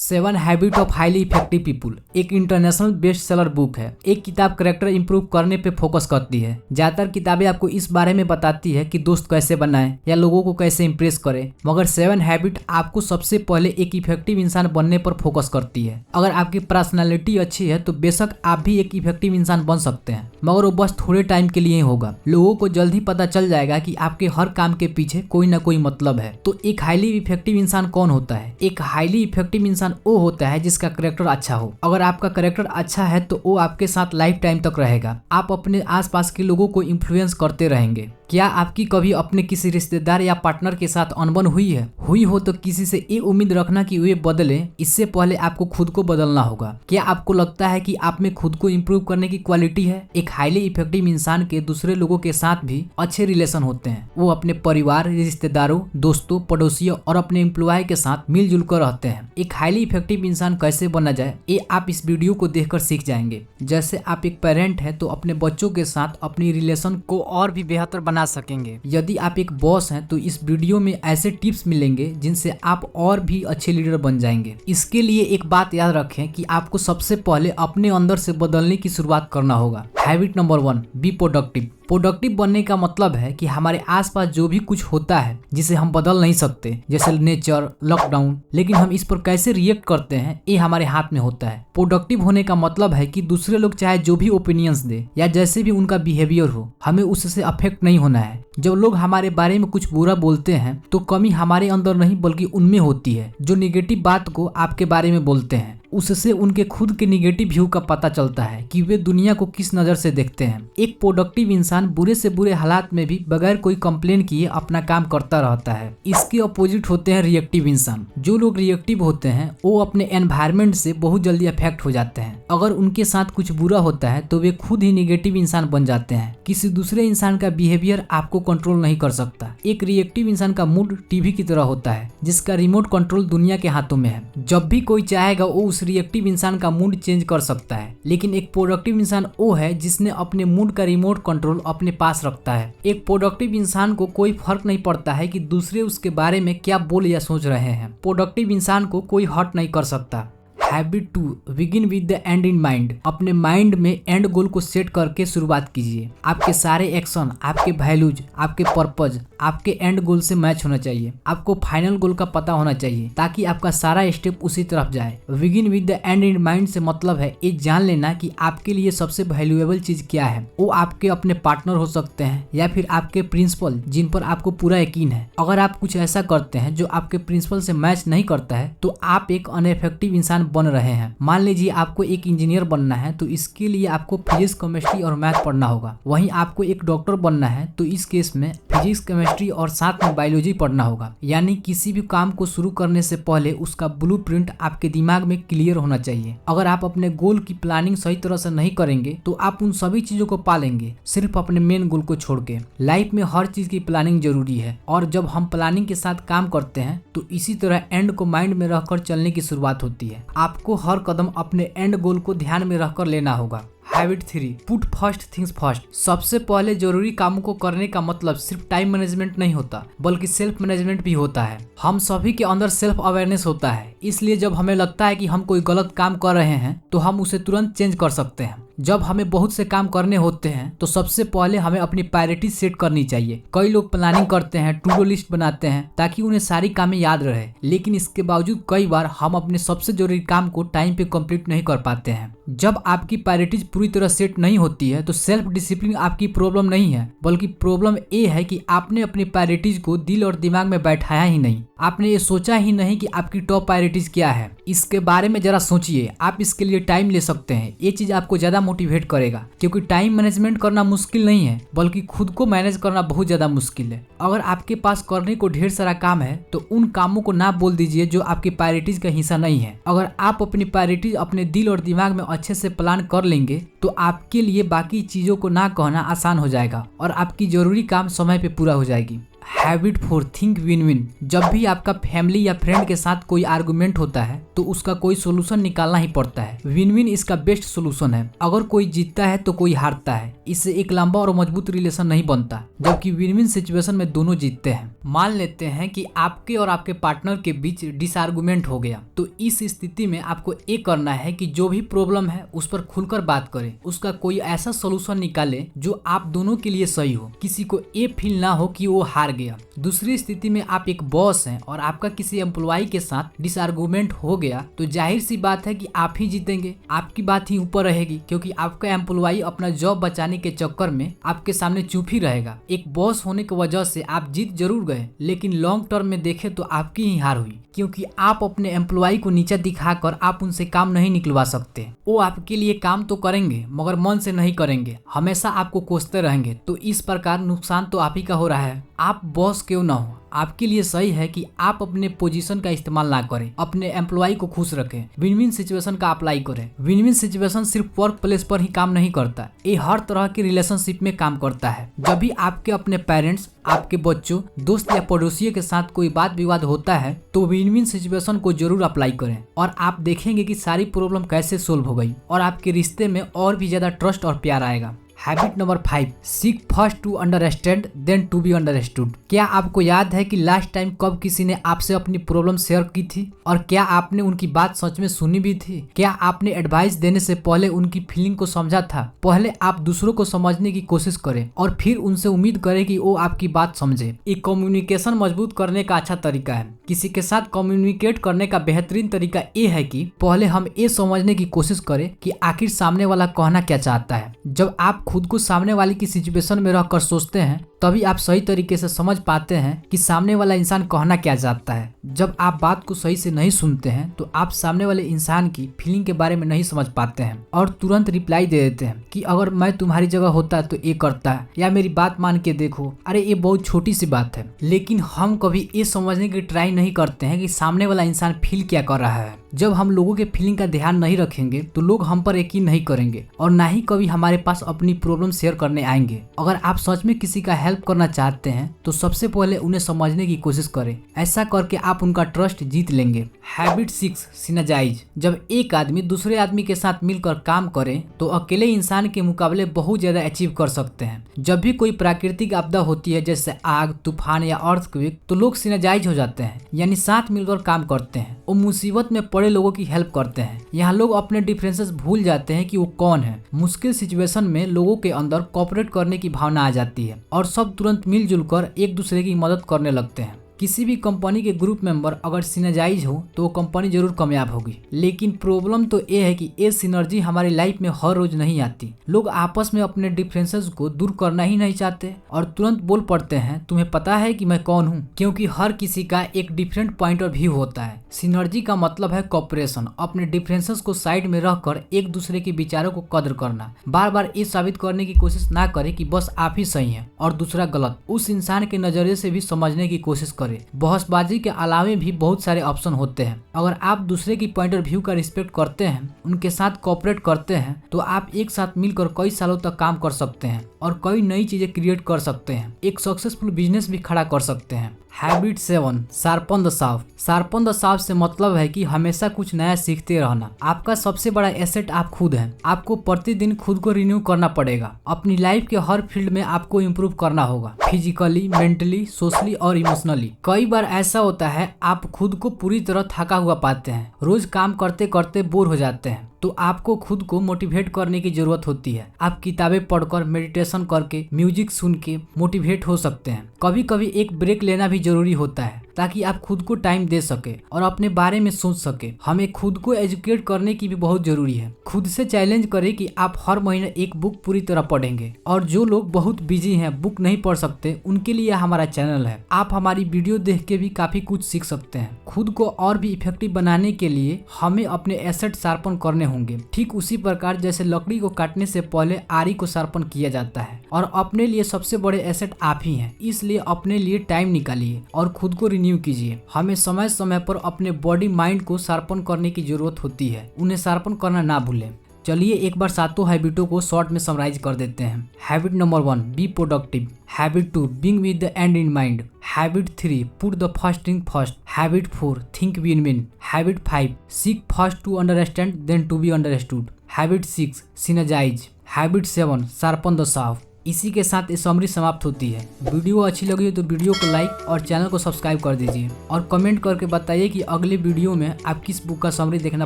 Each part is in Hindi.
7 habit of highly effective people एक इंटरनेशनल बेस्ट सेलर बुक है। एक किताब कैरेक्टर इंप्रूव करने पे फोकस करती है। ज्यादातर किताबें आपको इस बारे में बताती है कि दोस्त कैसे बनाएं या लोगों को कैसे इंप्रेस करें, मगर 7 हैबिट आपको सबसे पहले एक इफेक्टिव इंसान बनने पर फोकस करती है। अगर आपकी पर्सनालिटी अच्छी है तो बेशक आप भी एक इफेक्टिव इंसान बन सकते हैं, मगर वो बस थोड़े टाइम के लिए ही होगा। लोगों को जल्द ही पता चल जाएगा कि आपके हर काम के पीछे कोई ना कोई मतलब है। तो एक हाईली इफेक्टिव इंसान कौन होता है? एक हाईली इफेक्टिव इंसान वो होता है जिसका कैरेक्टर अच्छा हो। अगर आपका कैरेक्टर अच्छा है तो वो आपके साथ लाइफ टाइम तक रहेगा। आप अपने आसपास के लोगों को इन्फ्लुएंस करते रहेंगे। क्या आपकी कभी अपने किसी रिश्तेदार या पार्टनर के साथ अनबन हुई है? हुई हो तो किसी से ये उम्मीद रखना कि वे बदले, इससे पहले आपको खुद को बदलना होगा। क्या आपको लगता है कि आप में खुद को इम्प्रूव करने की क्वालिटी है? एक हाईली इफेक्टिव इंसान के दूसरे लोगों के साथ भी अच्छे रिलेशन होते हैं। वो अपने परिवार, रिश्तेदारों, दोस्तों, पड़ोसियों और अपने एम्प्लॉय के साथ मिलजुल कर रहते हैं। एक हाईली इफेक्टिव इंसान कैसे बना जाए, ये आप इस वीडियो को देखकर सीख जाएंगे। जैसे आप एक पेरेंट है तो अपने बच्चों के साथ अपनी रिलेशन को और भी बेहतर बना सकेंगे। यदि आप एक बॉस हैं तो इस वीडियो में ऐसे टिप्स मिलेंगे जिनसे आप और भी अच्छे लीडर बन जाएंगे। इसके लिए एक बात याद रखें कि आपको सबसे पहले अपने अंदर से बदलने की शुरुआत करना होगा। Habit number 1, be productive. Productive बनने का मतलब है कि हमारे आसपास जो भी कुछ होता है जिसे हम बदल नहीं सकते, जैसे नेचर, लॉकडाउन, लेकिन हम इस पर कैसे रिएक्ट करते हैं ये हमारे हाथ में होता है। प्रोडक्टिव होने का मतलब है कि दूसरे लोग चाहे जो भी ओपिनियंस दे या जैसे भी उनका बिहेवियर हो, हमें उससे अफेक्ट नहीं होना है। जब लोग हमारे बारे में कुछ बुरा बोलते हैं तो कमी हमारे अंदर नहीं बल्कि उनमें होती है। जो निगेटिव बात को आपके बारे में बोलते हैं उससे उनके खुद के निगेटिव व्यू का पता चलता है कि वे दुनिया को किस नजर से देखते हैं। एक प्रोडक्टिव इंसान बुरे से बुरे हालात में भी बगैर कोई कंप्लेन किए अपना काम करता रहता है। इसके अपोजिट होते हैं रिएक्टिव इंसान। जो लोग रिएक्टिव होते हैं वो अपने एनवायरनमेंट से बहुत जल्दी अफेक्ट हो जाते हैं। अगर उनके साथ कुछ बुरा होता है तो वे खुद ही निगेटिव इंसान बन जाते हैं। किसी दूसरे इंसान का बिहेवियर आपको कंट्रोल नहीं कर सकता। एक रिएक्टिव इंसान का मूड टीवी की तरह होता है जिसका रिमोट कंट्रोल दुनिया के हाथों में है। जब भी कोई चाहेगा वो उस रिएक्टिव इंसान का मूड चेंज कर सकता है, लेकिन एक प्रोडक्टिव इंसान वो है जिसने अपने मूड का रिमोट कंट्रोल अपने पास रखता है। एक प्रोडक्टिव इंसान को कोई फर्क नहीं पड़ता है कि दूसरे उसके बारे में क्या बोल या सोच रहे हैं। प्रोडक्टिव इंसान को कोई हर्ट नहीं कर सकता। Habit 2, begin with the end in mind. अपने माइंड में एंड गोल को सेट करके शुरुआत कीजिए। आपके सारे एक्शन, आपके वैल्यूज, आपके पर्पज आपके एंड गोल से मैच होना चाहिए। आपको फाइनल गोल का पता होना चाहिए ताकि आपका सारा स्टेप उसी तरफ जाए। Begin with the end in mind से मतलब है ये जान लेना कि आपके लिए सबसे वैल्यूएबल चीज क्या है। वो आपके अपने पार्टनर हो सकते हैं या फिर आपके प्रिंसिपल जिन पर आपको पूरा यकीन है। अगर आप कुछ ऐसा करते हैं जो आपके प्रिंसिपल से मैच नहीं करता है तो आप एक अनइफेक्टिव इंसान बन रहे हैं। मान लीजिए आपको एक इंजीनियर बनना है तो इसके लिए आपको फिजिक्स, केमिस्ट्री और मैथ पढ़ना होगा। वहीं आपको एक डॉक्टर बनना है तो इस केस में फिजिक्स, केमिस्ट्री और साथ में बायोलॉजी पढ़ना होगा। यानी किसी भी काम को शुरू करने से पहले उसका ब्लूप्रिंट आपके दिमाग में क्लियर होना चाहिए। अगर आप अपने गोल की प्लानिंग सही तरह से नहीं करेंगे तो आप उन सभी चीजों को पा लेंगे, सिर्फ अपने मेन गोल को छोड़ के। लाइफ में हर चीज की प्लानिंग जरूरी है और जब हम प्लानिंग के साथ काम करते हैं तो इसी तरह एंड को माइंड में रखकर चलने की शुरुआत होती है। आपको हर कदम अपने एंड गोल को ध्यान में रखकर लेना होगा। Habit 3, put first things first. सबसे पहले जरूरी कामों को करने का मतलब सिर्फ टाइम मैनेजमेंट नहीं होता बल्कि सेल्फ मैनेजमेंट भी होता है। हम सभी के अंदर सेल्फ अवेयरनेस होता है, इसलिए जब हमें लगता है कि हम कोई गलत काम कर रहे हैं तो हम उसे तुरंत चेंज कर सकते हैं। जब हमें बहुत से काम करने होते हैं तो सबसे पहले हमें अपनी प्रायोरिटी सेट करनी चाहिए। कई लोग प्लानिंग करते हैं, टू डू लिस्ट बनाते हैं ताकि उन्हें सारी कामें याद रहे, लेकिन इसके बावजूद कई बार हम अपने सबसे जरूरी काम को टाइम पे कंप्लीट नहीं कर पाते हैं। जब आपकी प्रायोरिटीज पूरी तरह सेट नहीं होती है तो सेल्फ डिसिप्लिन आपकी प्रॉब्लम नहीं है, बल्कि प्रॉब्लम ये है कि आपने अपनी प्रायोरिटीज को दिल और दिमाग में बैठाया ही नहीं। आपने ये सोचा ही नहीं कि आपकी टॉप प्रायोरिटीज क्या है। इसके बारे में जरा सोचिए। आप इसके लिए टाइम ले सकते हैं। ये चीज आपको ज्यादा मोटिवेट करेगा, क्योंकि टाइम मैनेजमेंट करना मुश्किल नहीं है बल्कि खुद को मैनेज करना बहुत ज्यादा मुश्किल है। अगर आपके पास करने को ढेर सारा काम है तो उन कामों को ना बोल दीजिए जो आपकी प्रायोरिटीज का हिस्सा नहीं है। अगर आप अपनी प्रायोरिटीज अपने दिल और दिमाग में अच्छे से प्लान कर लेंगे तो आपके लिए बाकी चीजों को ना कहना आसान हो जाएगा और आपकी जरूरी काम समय पे पूरा हो जाएगी। Habit 4, think win win. जब भी आपका फैमिली या फ्रेंड के साथ कोई आर्गुमेंट होता है तो उसका कोई सोल्यूशन निकालना ही पड़ता है। विन विन इसका बेस्ट सोल्यूशन है। अगर कोई जीतता है तो कोई हारता है, इससे एक लंबा और मजबूत रिलेशन नहीं बनता, जबकि विन विन सिचुएशन में दोनों जीतते हैं। मान लेते हैं कि आपके और आपके पार्टनर के बीच डिसआर्गुमेंट हो गया, तो इस स्थिति में आपको ये करना है कि जो भी प्रॉब्लम है उस पर खुलकर बात करें, उसका कोई ऐसा सोल्यूशन निकाले जो आप दोनों के लिए सही हो, किसी को ये फील ना हो कि वो हार गया। दूसरी स्थिति में आप एक बॉस हैं और आपका किसी एम्प्लॉय के साथ डिसआर्गुमेंट हो गया, तो जाहिर सी बात है कि आप ही जीतेंगे, आपकी बात ही ऊपर रहेगी, क्योंकि आपका एम्प्लॉय अपना जॉब बचाने के चक्कर में आपके सामने चुप ही रहेगा। एक बॉस होने की वजह से आप जीत जरूर गए, लेकिन लॉन्ग टर्म में देखे तो आपकी ही हार हुई, क्योंकि आप अपने एम्प्लॉय को नीचा दिखाकर आप उनसे काम नहीं निकलवा सकते। वो आपके लिए काम तो करेंगे मगर मन से नहीं करेंगे, हमेशा आपको कोसते रहेंगे, तो इस प्रकार नुकसान तो आप ही का हो रहा है। आप बॉस क्यों ना हो, आपके लिए सही है कि आप अपने पोजीशन का इस्तेमाल ना करें, अपने एम्प्लॉय को खुश रखें, विन विन सिचुएशन का अप्लाई करें। विन विन सिचुएशन सिर्फ वर्क प्लेस पर ही काम नहीं करता, ये हर तरह की रिलेशनशिप में काम करता है। जब भी आपके अपने पेरेंट्स, आपके बच्चों, दोस्त या पड़ोसियों के साथ कोई बात विवाद होता है तो विन विन सिचुएशन को जरूर अप्लाई करें और आप देखेंगे कि सारी प्रॉब्लम कैसे सोल्व हो गई और आपके रिश्ते में और भी ज्यादा ट्रस्ट और प्यार आएगा। Habit number 5, seek first to understand then to be understood. क्या आपको याद है कि लास्ट टाइम कब किसी ने आपसे अपनी प्रॉब्लम शेयर की थी और क्या आपने उनकी बात सच में सुनी भी थी? क्या आपने एडवाइस देने से पहले उनकी फीलिंग को समझा था? पहले आप दूसरों को समझने की कोशिश करें और फिर उनसे उम्मीद करें कि वो आपकी बात समझे। ये कम्युनिकेशन मजबूत करने का अच्छा तरीका है। किसी के साथ कम्युनिकेट करने का बेहतरीन तरीका ये है कि पहले हम ये समझने की कोशिश करें कि आखिर सामने वाला कहना क्या चाहता है। जब आप खुद को सामने वाले की सिचुएशन में रहकर सोचते हैं तभी आप सही तरीके से समझ पाते हैं कि सामने वाला इंसान कहना क्या चाहता है। जब आप बात को सही से नहीं सुनते हैं तो आप सामने वाले इंसान की फीलिंग के बारे में नहीं समझ पाते हैं और तुरंत रिप्लाई दे देते हैं कि अगर मैं तुम्हारी जगह होता तो ये करता है, या मेरी बात मान के देखो, अरे ये बहुत छोटी सी बात है। लेकिन हम कभी ये समझने की ट्राई नहीं करते हैं कि सामने वाला इंसान फील क्या कर रहा है। जब हम लोगों के फीलिंग का ध्यान नहीं रखेंगे तो लोग हम पर यकीन नहीं करेंगे और ना ही कभी हमारे पास अपनी प्रॉब्लम शेयर करने आएंगे। अगर आप सच में किसी का हेल्प करना चाहते हैं तो सबसे पहले उन्हें समझने की कोशिश करें। ऐसा करके आप उनका ट्रस्ट जीत लेंगे। Habit 6, synergise. जब एक आदमी दूसरे आदमी के साथ मिलकर काम करे तो अकेले इंसान के मुकाबले बहुत ज्यादा अचीव कर सकते हैं। जब भी कोई प्राकृतिक आपदा होती है जैसे आग, तूफान या अर्थक्वेक, तो लोग सिनर्जाइज हो जाते हैं, यानी साथ मिलकर काम करते हैं। वो मुसीबत में पड़े लोगों की हेल्प करते हैं। यहाँ लोग अपने डिफरेंसेस भूल जाते हैं कि वो कौन है। मुश्किल सिचुएशन में लोगों के अंदर कोऑपरेट करने की भावना आ जाती है और सब तुरंत मिलजुल कर एक दूसरे की मदद करने लगते हैं। किसी भी कंपनी के ग्रुप मेंबर अगर सिनर्जाइज हो तो वो कंपनी जरूर कामयाब होगी। लेकिन प्रॉब्लम तो ये है कि ये सिनर्जी हमारी लाइफ में हर रोज नहीं आती। लोग आपस में अपने डिफरेंसेस को दूर करना ही नहीं चाहते और तुरंत बोल पड़ते हैं, तुम्हें पता है कि मैं कौन हूँ, क्योंकि हर किसी का एक डिफरेंट पॉइंट ऑफ व्यू होता है। सिनर्जी का मतलब है कॉपरेशन, अपने डिफरेंसेस को साइड में रखकर एक दूसरे के विचारों को कदर करना। बार बार ये साबित करने की कोशिश ना करें कि बस आप ही सही हैं और दूसरा गलत। उस इंसान के नजरिए से भी समझने की कोशिश करें। बहसबाजी के अलावे भी बहुत सारे ऑप्शन होते हैं। अगर आप दूसरे की पॉइंट ऑफ व्यू का रिस्पेक्ट करते हैं, उनके साथ कोऑपरेट करते हैं, तो आप एक साथ मिलकर कई सालों तक काम कर सकते हैं और कई नई चीजें क्रिएट कर सकते हैं। एक सक्सेसफुल बिजनेस भी खड़ा कर सकते हैं। Habit 7, sharpen the shaft. Sharpen the shaft से मतलब है कि हमेशा कुछ नया सीखते रहना। आपका सबसे बड़ा एसेट आप खुद हैं। आपको प्रतिदिन खुद को रिन्यू करना पड़ेगा। अपनी लाइफ के हर फील्ड में आपको इम्प्रूव करना होगा, फिजिकली, मेंटली, सोशली और इमोशनली। कई बार ऐसा होता है आप खुद को पूरी तरह थका हुआ पाते हैं, रोज काम करते करते बोर हो जाते हैं, तो आपको खुद को मोटिवेट करने की जरूरत होती है। आप किताबें पढ़कर, मेडिटेशन करके, म्यूजिक सुन के मोटिवेट हो सकते हैं। कभी कभी एक ब्रेक लेना भी जरूरी होता है ताकि आप खुद को टाइम दे सके और अपने बारे में सोच सके। हमें खुद को एजुकेट करने की भी बहुत जरूरी है। खुद से चैलेंज करें कि आप हर महीने एक बुक पूरी तरह पढ़ेंगे। और जो लोग बहुत बिजी हैं, बुक नहीं पढ़ सकते, उनके लिए हमारा चैनल है। आप हमारी वीडियो देख के भी काफी कुछ सीख सकते हैं। खुद को और भी इफेक्टिव बनाने के लिए हमें अपने एसेट शार्पन करने होंगे। ठीक उसी प्रकार जैसे लकड़ी को काटने से पहले आरी को शार्पन किया जाता है। और अपने लिए सबसे बड़े एसेट आप ही हैं, इसलिए अपने लिए टाइम निकालिए और खुद को रिन्यू कीजिए। हमें समय समय पर अपने बॉडी माइंड को शार्पन करने की जरूरत होती है, उन्हें शार्पन करना ना भूलें। चलिए एक बार सातों हैबिटों को शॉर्ट में समराइज कर देते हैं। Habit number 1, be productive. Habit 2, being with the end in mind. Habit 3, put the first thing first. Habit 4, think win win. Habit 5, seek first to understand then to be understood. Habit 6, synergise. Habit 7, sharpen the shaft. इसी के साथ ये समरी समाप्त होती है। वीडियो अच्छी लगी तो वीडियो को लाइक और चैनल को सब्सक्राइब कर दीजिए और कमेंट करके बताइए कि अगले वीडियो में आप किस बुक का समरी देखना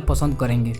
पसंद करेंगे।